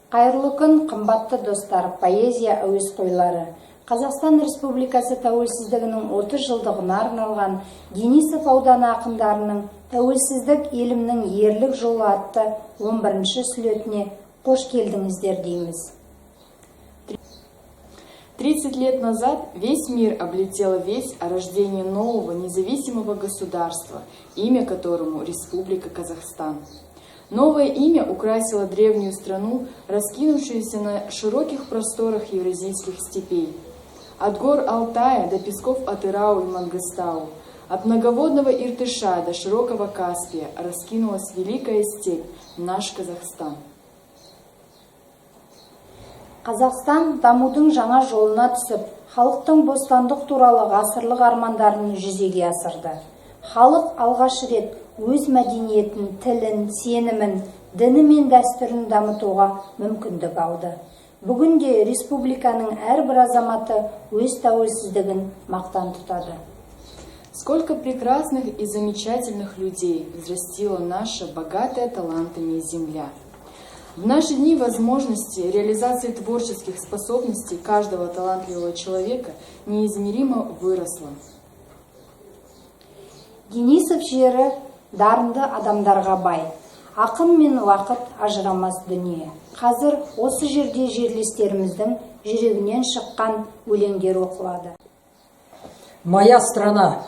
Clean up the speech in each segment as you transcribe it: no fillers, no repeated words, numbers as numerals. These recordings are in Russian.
Қайырлы күн, қымбатты достар, поэзия әуесқойлары. Қазақстан Республикасы тәуелсіздігінің 30 жылдығына арналған Денисов ауданы ақындарының «Тәуелсіздік елімнің ерлік жолы» атты 11-ші слетіне қош келдіңіздер дейміз. 30 лет назад весь мир облетела весть о рождении нового независимого государства, имя которому Республика Казахстан. Новое имя украсило древнюю страну, раскинувшуюся на широких просторах евразийских степей. От гор Алтая до песков Атырау и Мангыстау, от многоводного Иртыша до широкого Каспия раскинулась великая степь, наш Казахстан. Қазақстан дамудың жаңа жолына түсіп, халықтың бостандық туралы ғасырлық армандарын жүзеге асырды. Халық алғаш рет өз мәдениетін, тілін, сенімін, діні мен дәстүрін дамытуға мүмкіндік алды. Бүгінде республиканың әрбір азаматы өз тәуелсіздігін мақтан тұтады. Сколько прекрасных и замечательных людей взрастила наша богатая талантами земля. В наши дни возможности реализации творческих способностей каждого талантливого человека неизмеримо выросла. Денисов жері дарынды адамдарға бай. Ақын мен уақыт ажырамас дүние. Қазір осы жерде жерлестеріміздің жүрегінен шыққан өлеңдер оқылады. Моя страна.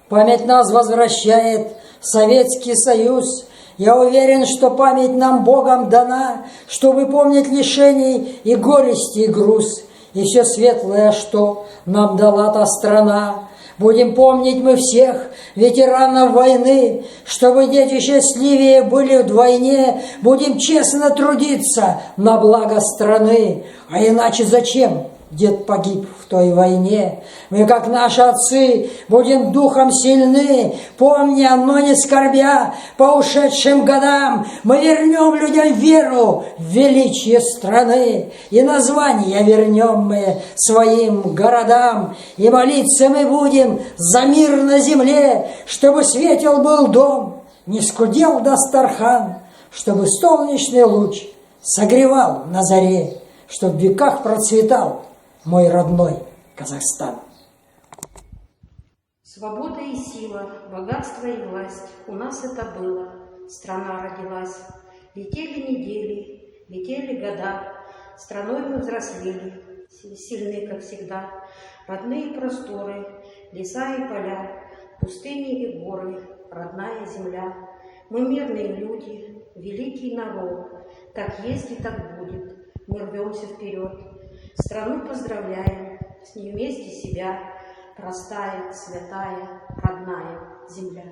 Память нас возвращает Советский Союз. Я уверен, что память нам Богом дана, чтобы помнить лишений и горести, и груз, и все светлое, что нам дала та страна. Будем помнить мы всех ветеранов войны, чтобы дети счастливее были вдвойне. Будем честно трудиться на благо страны, а иначе зачем дед погиб в той войне? Мы, как наши отцы, будем духом сильны, помня, но не скорбя по ушедшим годам. Мы вернем людям веру в величие страны, и названия вернем мы своим городам. И молиться мы будем за мир на земле, чтобы светел был дом, не скудел Дастархан, чтобы солнечный луч согревал на заре, чтоб в веках процветал мой родной Казахстан. Свобода и сила, богатство и власть, у нас это было, страна родилась. Летели недели, летели года, страной мы взрослели, сильны, как всегда. Родные просторы, леса и поля, пустыни и горы, родная земля. Мы мирные люди, великий народ, так есть и так будет, мы рвемся вперед. Страну поздравляем, с ней вместе себя, простая, святая, родная земля.